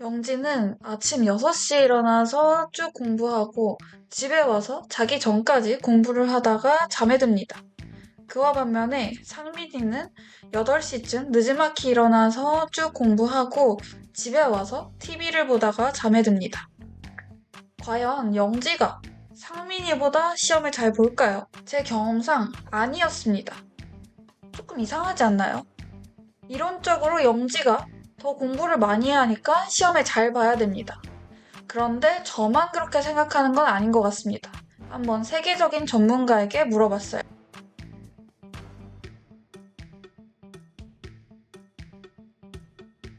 영지는 아침 6시에 일어나서 쭉 공부하고 집에 와서 자기 전까지 공부를 하다가 잠에 듭니다. 그와 반면에 상민이는 8시쯤 느지막이 일어나서 쭉 공부하고 집에 와서 TV를 보다가 잠에 듭니다. 과연 영지가 상민이보다 시험을 잘 볼까요? 제 경험상 아니었습니다. 조금 이상하지 않나요? 이론적으로 영지가 더 공부를 많이 해야 하니까 시험을 잘 봐야 됩니다. 그런데 저만 그렇게 생각하는 건 아닌 것 같습니다. 한번 세계적인 전문가에게 물어봤어요.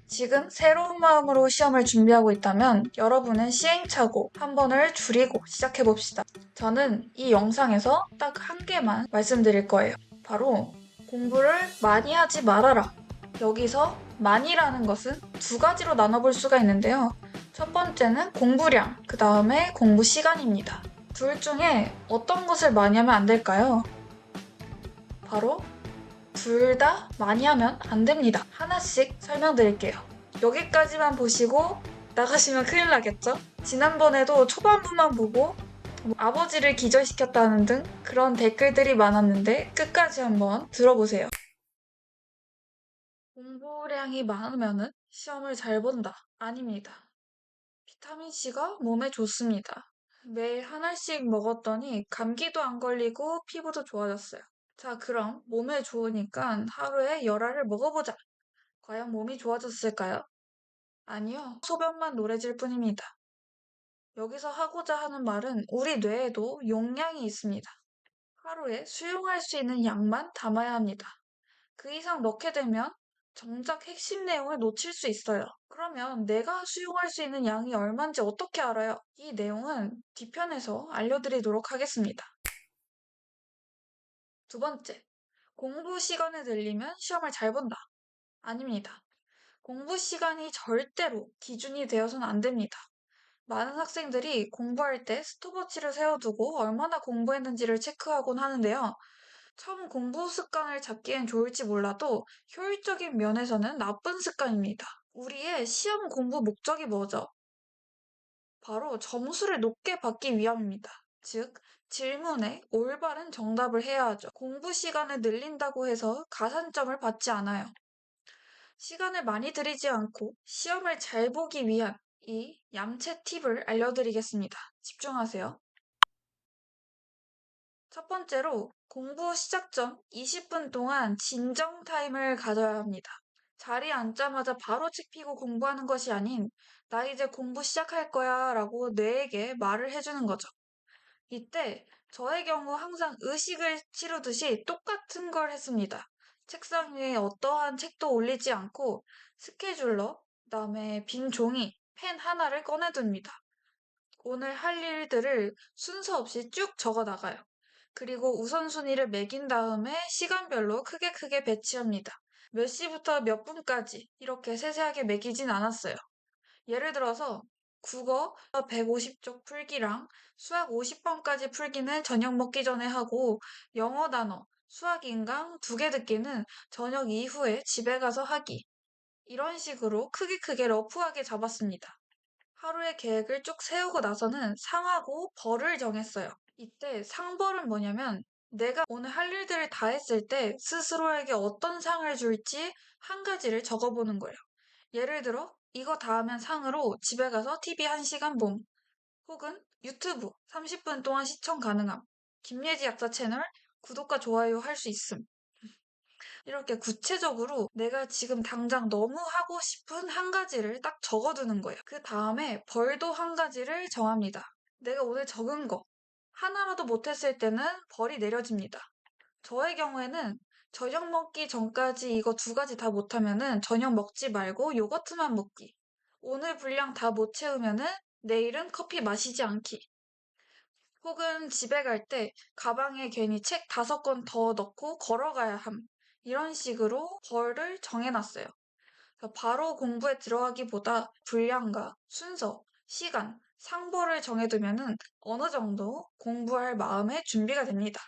지금 새로운 마음으로 시험을 준비하고 있다면 여러분은 시행착오 한 번을 줄이고 시작해봅시다. 저는 이 영상에서 딱 한 개만 말씀드릴 거예요. 바로 공부를 많이 하지 말아라. 여기서 많이라는 것은 두 가지로 나눠볼 수가 있는데요. 첫 번째는 공부량, 그 다음에 공부 시간입니다. 둘 중에 어떤 것을 많이 하면 안 될까요? 바로 둘 다 많이 하면 안 됩니다. 하나씩 설명드릴게요. 여기까지만 보시고 나가시면 큰일 나겠죠? 지난번에도 초반부만 보고 아버지를 기절시켰다는 등 그런 댓글들이 많았는데 끝까지 한번 들어보세요. 공부량이 많으면 시험을 잘 본다. 아닙니다. 비타민C가 몸에 좋습니다. 매일 한 알씩 먹었더니 감기도 안 걸리고 피부도 좋아졌어요. 자, 그럼 몸에 좋으니까 하루에 10알을 먹어보자. 과연 몸이 좋아졌을까요? 아니요. 소변만 노래질 뿐입니다. 여기서 하고자 하는 말은 우리 뇌에도 용량이 있습니다. 하루에 수용할 수 있는 양만 담아야 합니다. 그 이상 넣게 되면 정작 핵심 내용을 놓칠 수 있어요. 그러면 내가 수용할 수 있는 양이 얼마인지 어떻게 알아요? 이 내용은 뒤편에서 알려드리도록 하겠습니다. 두 번째, 공부 시간을 늘리면 시험을 잘 본다. 아닙니다. 공부 시간이 절대로 기준이 되어서는 안 됩니다. 많은 학생들이 공부할 때 스톱워치를 세워두고 얼마나 공부했는지를 체크하곤 하는데요. 처음 공부 습관을 잡기엔 좋을지 몰라도 효율적인 면에서는 나쁜 습관입니다. 우리의 시험 공부 목적이 뭐죠? 바로 점수를 높게 받기 위함입니다. 즉, 질문에 올바른 정답을 해야 하죠. 공부 시간을 늘린다고 해서 가산점을 받지 않아요. 시간을 많이 들이지 않고 시험을 잘 보기 위한 이 얌체 팁을 알려드리겠습니다. 집중하세요. 첫 번째로 공부 시작 전 20분 동안 진정 타임을 가져야 합니다. 자리에 앉자마자 바로 책 펴고 공부하는 것이 아닌 나 이제 공부 시작할 거야 라고 뇌에게 말을 해주는 거죠. 이때 저의 경우 항상 의식을 치르듯이 똑같은 걸 했습니다. 책상 위에 어떠한 책도 올리지 않고 스케줄러, 그다음에 빈 종이, 펜 하나를 꺼내둡니다. 오늘 할 일들을 순서 없이 쭉 적어 나가요. 그리고 우선순위를 매긴 다음에 시간별로 크게 배치합니다. 몇 시부터 몇 분까지 이렇게 세세하게 매기진 않았어요. 예를 들어서 국어 150쪽 풀기랑 수학 50번까지 풀기는 저녁 먹기 전에 하고 영어 단어, 수학 인강 2개 듣기는 저녁 이후에 집에 가서 하기. 이런 식으로 크게 러프하게 잡았습니다. 하루의 계획을 쭉 세우고 나서는 상하고 벌을 정했어요. 이때 상벌은 뭐냐면 내가 오늘 할 일들을 다 했을 때 스스로에게 어떤 상을 줄지 한 가지를 적어보는 거예요. 예를 들어 이거 다 하면 상으로 집에 가서 TV 1시간 봄 혹은 유튜브 30분 동안 시청 가능함 김예지 약사 채널 구독과 좋아요 할 수 있음 이렇게 구체적으로 내가 지금 당장 너무 하고 싶은 한 가지를 딱 적어두는 거예요. 그 다음에 벌도 한 가지를 정합니다. 내가 오늘 적은 거 하나라도 못했을 때는 벌이 내려집니다. 저의 경우에는 저녁 먹기 전까지 이거 2가지 다 못하면은 저녁 먹지 말고 요거트만 먹기. 오늘 분량 다 못 채우면은 내일은 커피 마시지 않기. 혹은 집에 갈 때 가방에 괜히 책 5권 더 넣고 걸어가야 함. 이런 식으로 벌을 정해놨어요. 그래서 바로 공부에 들어가기보다 분량과 순서, 시간, 상벌을 정해두면은 어느 정도 공부할 마음의 준비가 됩니다.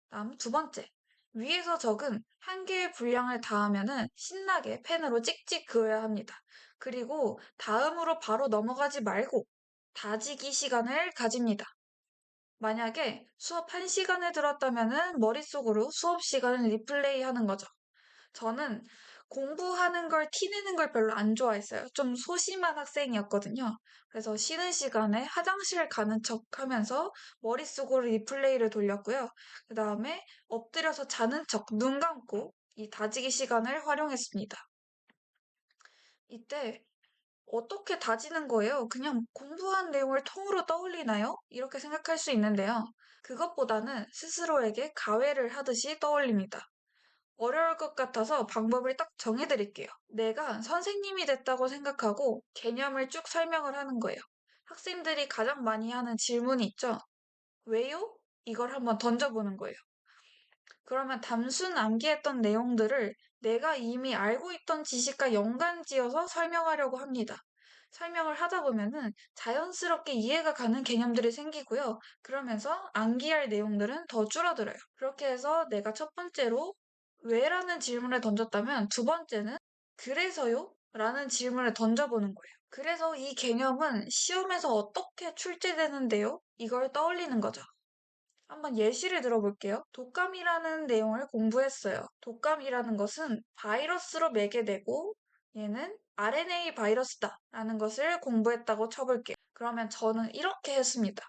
다음 두 번째. 위에서 적은 한 개의 분량을 다하면은 신나게 펜으로 찍찍 그어야 합니다. 그리고 다음으로 바로 넘어가지 말고 다지기 시간을 가집니다. 만약에 수업 1시간을 들었다면은 머릿속으로 수업 시간을 리플레이 하는 거죠. 저는 공부하는 걸 티내는 걸 별로 안 좋아했어요. 좀 소심한 학생이었거든요. 그래서 쉬는 시간에 화장실 가는 척 하면서 머릿속으로 리플레이를 돌렸고요. 그 다음에 엎드려서 자는 척 눈 감고 이 다지기 시간을 활용했습니다. 이때 어떻게 다지는 거예요? 그냥 공부한 내용을 통으로 떠올리나요? 이렇게 생각할 수 있는데요. 그것보다는 스스로에게 가외를 하듯이 떠올립니다. 어려울 것 같아서 방법을 딱 정해드릴게요. 내가 선생님이 됐다고 생각하고 개념을 쭉 설명을 하는 거예요. 학생들이 가장 많이 하는 질문이 있죠? 왜요? 이걸 한번 던져보는 거예요. 그러면 단순 암기했던 내용들을 내가 이미 알고 있던 지식과 연관지어서 설명하려고 합니다. 설명을 하다 보면은 자연스럽게 이해가 가는 개념들이 생기고요. 그러면서 암기할 내용들은 더 줄어들어요. 그렇게 해서 내가 첫 번째로 왜라는 질문을 던졌다면 두 번째는 그래서요? 라는 질문을 던져보는 거예요. 그래서 이 개념은 시험에서 어떻게 출제되는데요? 이걸 떠올리는 거죠. 한번 예시를 들어볼게요. 독감이라는 내용을 공부했어요. 독감이라는 것은 바이러스로 매개되고 얘는 RNA 바이러스다 라는 것을 공부했다고 쳐볼게요. 그러면 저는 이렇게 했습니다.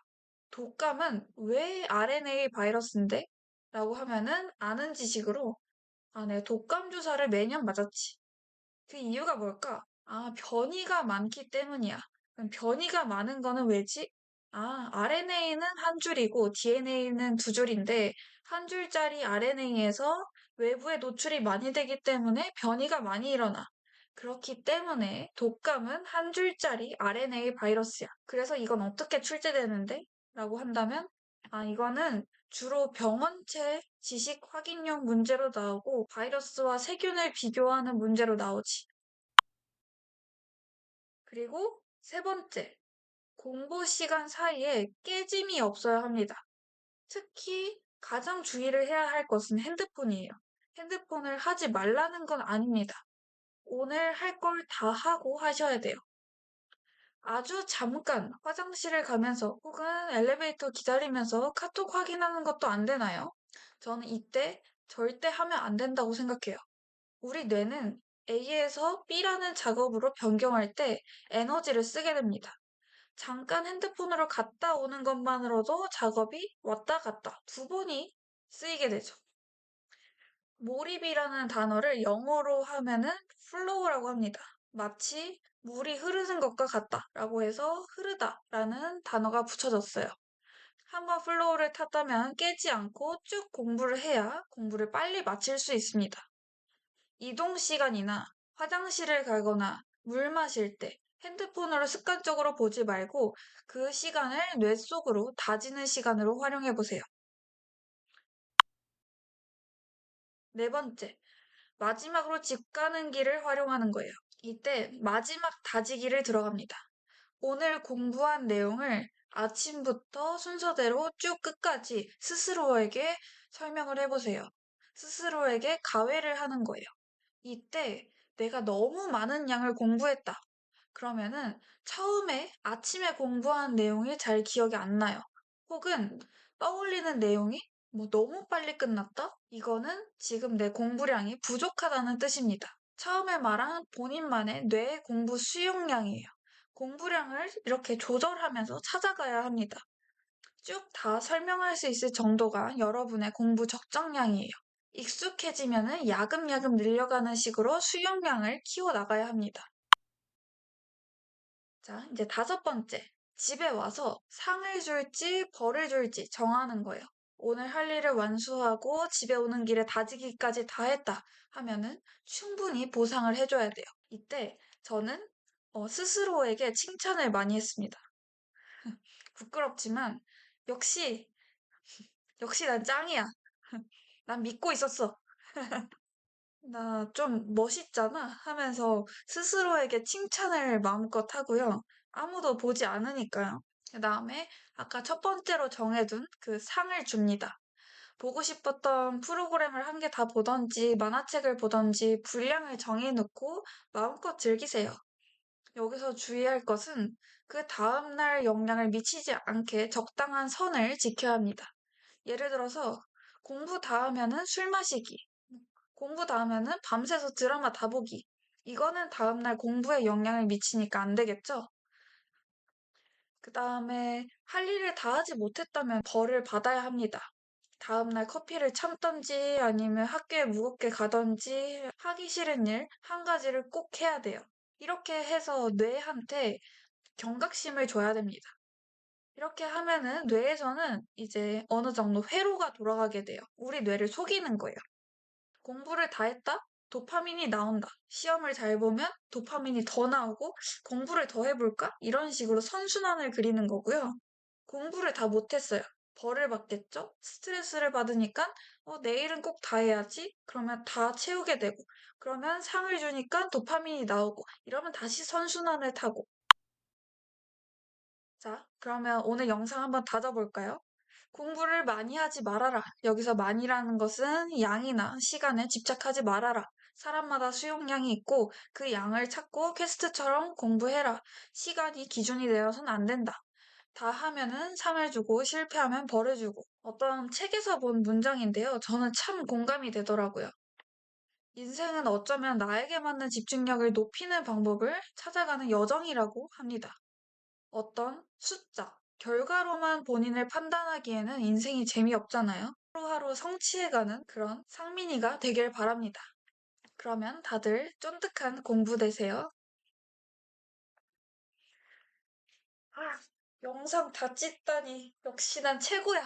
독감은 왜 RNA 바이러스인데? 라고 하면은 아는 지식으로 내가 독감 주사를 매년 맞았지. 그 이유가 뭘까? 변이가 많기 때문이야. 그럼 변이가 많은 거는 왜지? RNA는 한 줄이고 DNA는 두 줄인데 한 줄짜리 RNA에서 외부에 노출이 많이 되기 때문에 변이가 많이 일어나. 그렇기 때문에 독감은 한 줄짜리 RNA 바이러스야. 그래서 이건 어떻게 출제되는데? 라고 한다면, 이거는 주로 병원체 지식 확인용 문제로 나오고 바이러스와 세균을 비교하는 문제로 나오지. 그리고 세 번째, 공부 시간 사이에 깨짐이 없어야 합니다. 특히 가장 주의를 해야 할 것은 핸드폰이에요. 핸드폰을 하지 말라는 건 아닙니다. 오늘 할 걸 다 하고 하셔야 돼요. 아주 잠깐 화장실을 가면서 혹은 엘리베이터 기다리면서 카톡 확인하는 것도 안 되나요? 저는 이때 절대 하면 안 된다고 생각해요. 우리 뇌는 A에서 B라는 작업으로 변경할 때 에너지를 쓰게 됩니다. 잠깐 핸드폰으로 갔다 오는 것만으로도 작업이 왔다 갔다 두 번이 쓰이게 되죠. 몰입이라는 단어를 영어로 하면은 flow라고 합니다. 마치 물이 흐르는 것과 같다라고 해서 흐르다라는 단어가 붙여졌어요. 한번 플로우를 탔다면 깨지 않고 쭉 공부를 해야 공부를 빨리 마칠 수 있습니다. 이동 시간이나 화장실을 가거나 물 마실 때 핸드폰으로 습관적으로 보지 말고 그 시간을 뇌 속으로 다지는 시간으로 활용해 보세요. 네 번째, 마지막으로 집 가는 길을 활용하는 거예요. 이때 마지막 다지기를 들어갑니다. 오늘 공부한 내용을 아침부터 순서대로 쭉 끝까지 스스로에게 설명을 해보세요. 스스로에게 가회를 하는 거예요. 이때 내가 너무 많은 양을 공부했다. 그러면은 처음에 아침에 공부한 내용이 잘 기억이 안 나요. 혹은 떠올리는 내용이 너무 빨리 끝났다? 이거는 지금 내 공부량이 부족하다는 뜻입니다. 처음에 말한 본인만의 뇌 공부 수용량이에요. 공부량을 이렇게 조절하면서 찾아가야 합니다. 쭉 다 설명할 수 있을 정도가 여러분의 공부 적정량이에요. 익숙해지면은 야금야금 늘려가는 식으로 수용량을 키워나가야 합니다. 자, 이제 다섯 번째. 집에 와서 상을 줄지 벌을 줄지 정하는 거예요. 오늘 할 일을 완수하고 집에 오는 길에 다지기까지 다 했다 하면은 충분히 보상을 해줘야 돼요. 이때 저는 스스로에게 칭찬을 많이 했습니다. 부끄럽지만 역시 역시 난 짱이야. 난 믿고 있었어. 나 좀 멋있잖아 하면서 스스로에게 칭찬을 마음껏 하고요. 아무도 보지 않으니까요. 그 다음에 아까 첫 번째로 정해둔 그 상을 줍니다. 보고 싶었던 프로그램을 한 개 다 보던지, 만화책을 보던지, 분량을 정해놓고 마음껏 즐기세요. 여기서 주의할 것은 그 다음날 영향을 미치지 않게 적당한 선을 지켜야 합니다. 예를 들어서 공부 다 하면은 술 마시기, 공부 다 하면은 밤새서 드라마 다 보기. 이거는 다음날 공부에 영향을 미치니까 안 되겠죠? 그 다음에 할 일을 다 하지 못했다면 벌을 받아야 합니다. 다음날 커피를 참던지 아니면 학교에 무겁게 가던지 하기 싫은 일 한 가지를 꼭 해야 돼요. 이렇게 해서 뇌한테 경각심을 줘야 됩니다. 이렇게 하면은 뇌에서는 이제 어느 정도 회로가 돌아가게 돼요. 우리 뇌를 속이는 거예요. 공부를 다 했다? 도파민이 나온다. 시험을 잘 보면 도파민이 더 나오고 공부를 더 해볼까? 이런 식으로 선순환을 그리는 거고요. 공부를 다 못했어요. 벌을 받겠죠? 스트레스를 받으니까 내일은 꼭 다 해야지. 그러면 다 채우게 되고 그러면 상을 주니까 도파민이 나오고 이러면 다시 선순환을 타고 자, 그러면 오늘 영상 한번 다져볼까요? 공부를 많이 하지 말아라. 여기서 많이라는 것은 양이나 시간에 집착하지 말아라. 사람마다 수용량이 있고 그 양을 찾고 퀘스트처럼 공부해라. 시간이 기준이 되어서는 안 된다. 다 하면은 상을 주고 실패하면 벌을 주고. 어떤 책에서 본 문장인데요. 저는 참 공감이 되더라고요. 인생은 어쩌면 나에게 맞는 집중력을 높이는 방법을 찾아가는 여정이라고 합니다. 어떤 숫자, 결과로만 본인을 판단하기에는 인생이 재미없잖아요. 하루하루 성취해가는 그런 상민이가 되길 바랍니다. 그러면 다들 쫀득한 공부 되세요. 아, 영상 다 찢다니. 역시 난 최고야.